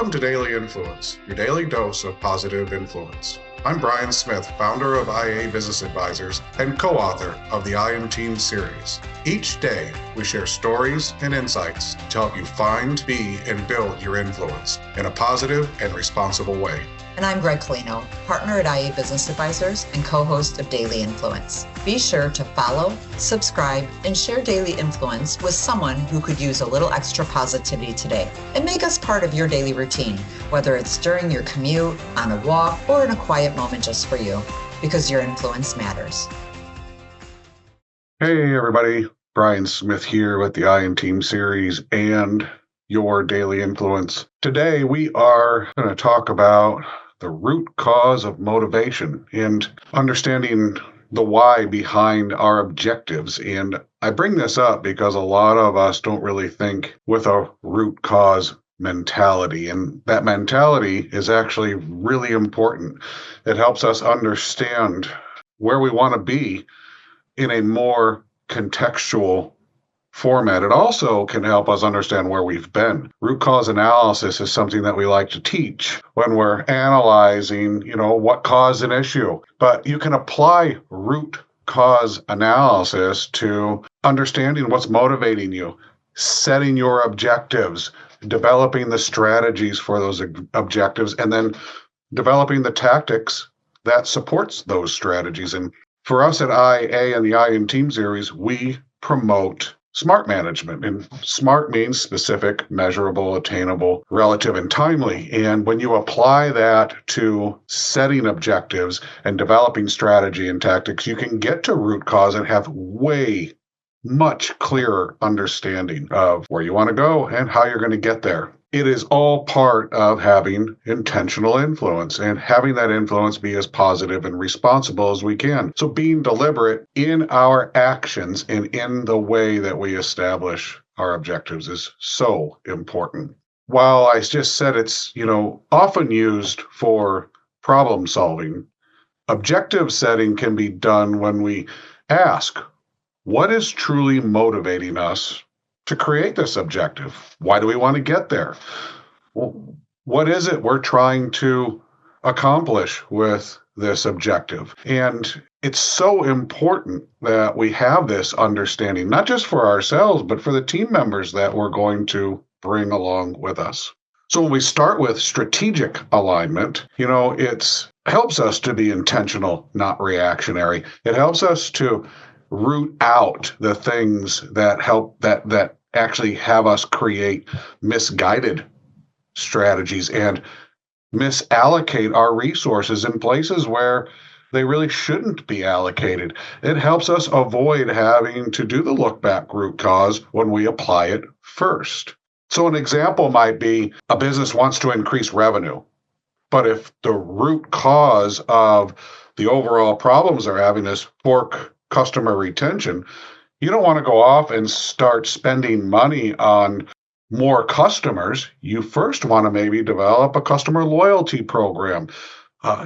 Welcome to Daily Influence, your daily dose of positive influence. I'm Brian Smith, founder of IA Business Advisors and co-author of the I Am Team series. Each day, we share stories and insights to help you find, be, and build your influence in a positive and responsible way. And I'm Greg Colino, partner at IA Business Advisors and co-host of Daily Influence. Be sure to follow, subscribe, and share Daily Influence with someone who could use a little extra positivity today. And make us part of your daily routine, whether it's during your commute, on a walk, or in a quiet moment just for you, because your influence matters. Hey everybody, Brian Smith here with the I Am Team series and your Daily Influence. Today we are going to talk about the root cause of motivation and understanding the why behind our objectives. And I bring this up because a lot of us don't really think with a root cause mentality. And that mentality is actually really important. It helps us understand where we want to be in a more contextual format. It also can help us understand where we've been. Root cause analysis is something that we like to teach when we're analyzing, what caused an issue. But you can apply root cause analysis to understanding what's motivating you, setting your objectives, developing the strategies for those objectives, and then developing the tactics that supports those strategies. And for us at IA and the I Am Team series, we promote SMART management. And SMART means specific, measurable, attainable, relative, and timely. And when you apply that to setting objectives and developing strategy and tactics, you can get to root cause and have much clearer understanding of where you want to go and how you're going to get there. It is all part of having intentional influence and having that influence be as positive and responsible as we can. So being deliberate in our actions and in the way that we establish our objectives is so important. While I just said it's, often used for problem solving, objective setting can be done when we ask, what is truly motivating us to create this objective? Why do we want to get there? Well, what is it we're trying to accomplish with this objective? And it's so important that we have this understanding, not just for ourselves, but for the team members that we're going to bring along with us. So when we start with strategic alignment, it helps us to be intentional, not reactionary. It helps us to root out the things that help that actually have us create misguided strategies and misallocate our resources in places where they really shouldn't be allocated. It helps us avoid having to do the look back root cause when we apply it first. So an example might be a business wants to increase revenue, but if the root cause of the overall problems they're having is poor customer retention, you don't want to go off and start spending money on more customers. You first want to maybe develop a customer loyalty program,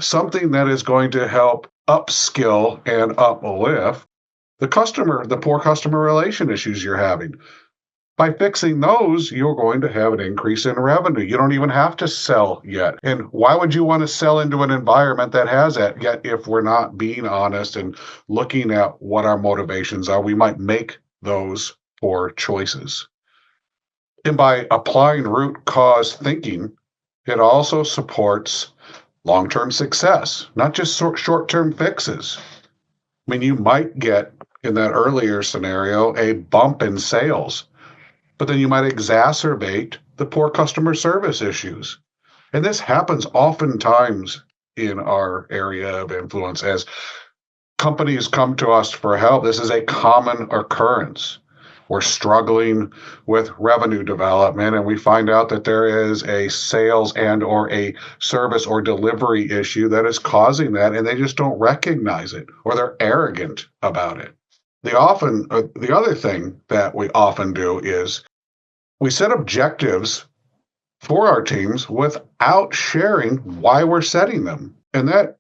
something that is going to help upskill and uplift the poor customer relation issues you're having. By fixing those, you're going to have an increase in revenue. You don't even have to sell yet. And why would you want to sell into an environment that has that yet if we're not being honest and looking at what our motivations are? We might make those poor choices. And by applying root cause thinking, it also supports long-term success, not just short-term fixes. I mean, you might get, in that earlier scenario, a bump in sales, but then you might exacerbate the poor customer service issues. And this happens oftentimes in our area of influence as companies come to us for help. This is a common occurrence. We're struggling with revenue development and we find out that there is a sales and or a service or delivery issue that is causing that, and they just don't recognize it or they're arrogant about it. The other thing that we often do is we set objectives for our teams without sharing why we're setting them. And that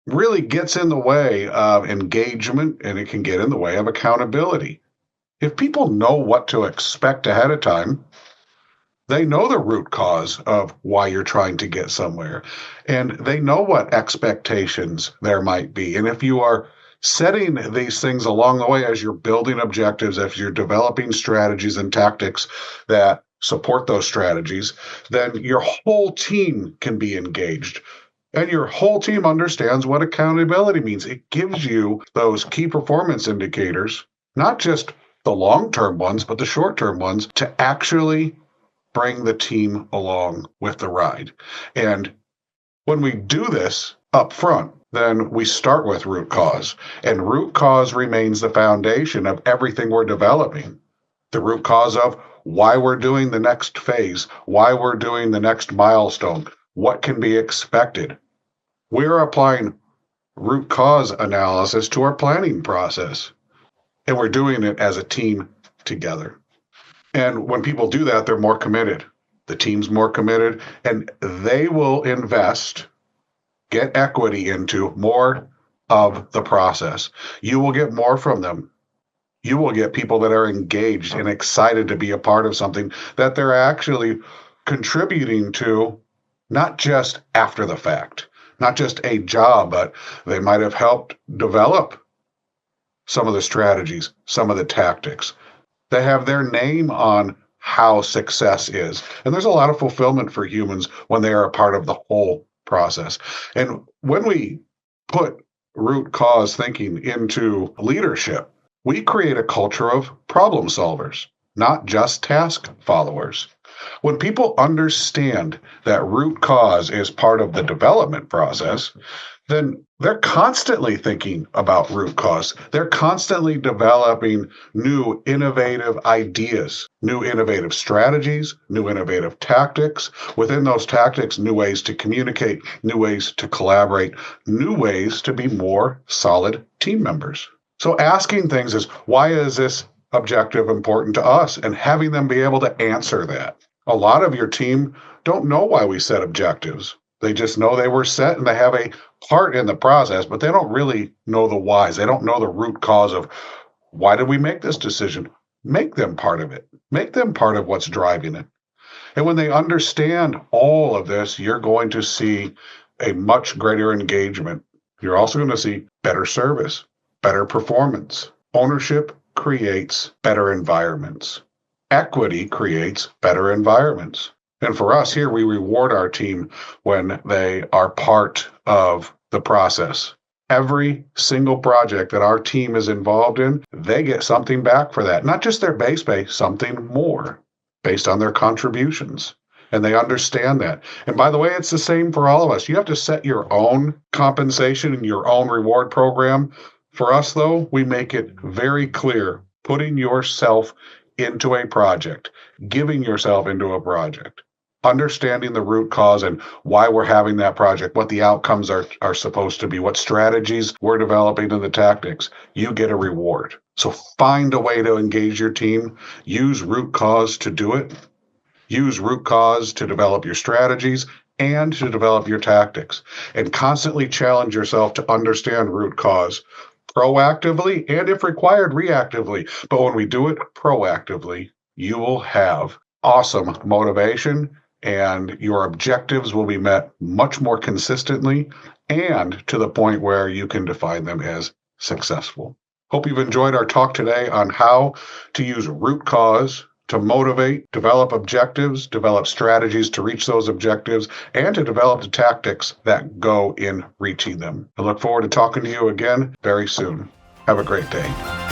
really gets in the way of engagement and it can get in the way of accountability. If people know what to expect ahead of time, They know the root cause of why you're trying to get somewhere, and they know what expectations there might be. And if you are setting these things along the way as you're building objectives, if you're developing strategies and tactics that support those strategies, then your whole team can be engaged. And your whole team understands what accountability means. It gives you those key performance indicators, not just the long-term ones, but the short-term ones, to actually bring the team along with the ride. And when we do this up front, then we start with root cause. And root cause remains the foundation of everything we're developing. The root cause of why we're doing the next phase, why we're doing the next milestone, what can be expected. We're applying root cause analysis to our planning process. And we're doing it as a team together. And when people do that, they're more committed. The team's more committed, and they will invest, get equity into more of the process. You will get more from them. You will get people that are engaged and excited to be a part of something that they're actually contributing to, not just after the fact, not just a job, but they might have helped develop some of the strategies, some of the tactics. They have their name on how success is. And there's a lot of fulfillment for humans when they are a part of the whole process. And when we put root cause thinking into leadership, we create a culture of problem solvers, not just task followers. When people understand that root cause is part of the development process, then they're constantly thinking about root cause. They're constantly developing new innovative ideas, new innovative strategies, new innovative tactics. Within those tactics, new ways to communicate, new ways to collaborate, new ways to be more solid team members. So asking things is, why is this objective important to us? And having them be able to answer that. A lot of your team don't know why we set objectives. They just know they were set and they have a part in the process, but they don't really know the whys. They don't know the root cause of why did we make this decision? Make them part of it. Make them part of what's driving it. And when they understand all of this, you're going to see a much greater engagement. You're also going to see better service, better performance. Ownership creates better environments. Equity creates better environments. And for us here, we reward our team when they are part of the process. Every single project that our team is involved in, they get something back for that. Not just their base pay, something more based on their contributions. And they understand that. And by the way, it's the same for all of us. You have to set your own compensation and your own reward program. For us, though, we make it very clear, putting yourself into a project, giving yourself into a project, understanding the root cause and why we're having that project, what the outcomes are supposed to be, what strategies we're developing and the tactics. You get a reward. So find a way to engage your team. Use root cause to do it. Use root cause to develop your strategies and to develop your tactics. And constantly challenge yourself to understand root cause proactively and, if required, reactively. But when we do it proactively, you will have awesome motivation and your objectives will be met much more consistently and to the point where you can define them as successful. Hope you've enjoyed our talk today on how to use root cause to motivate, develop objectives, develop strategies to reach those objectives, and to develop the tactics that go in reaching them. I look forward to talking to you again very soon. Have a great day.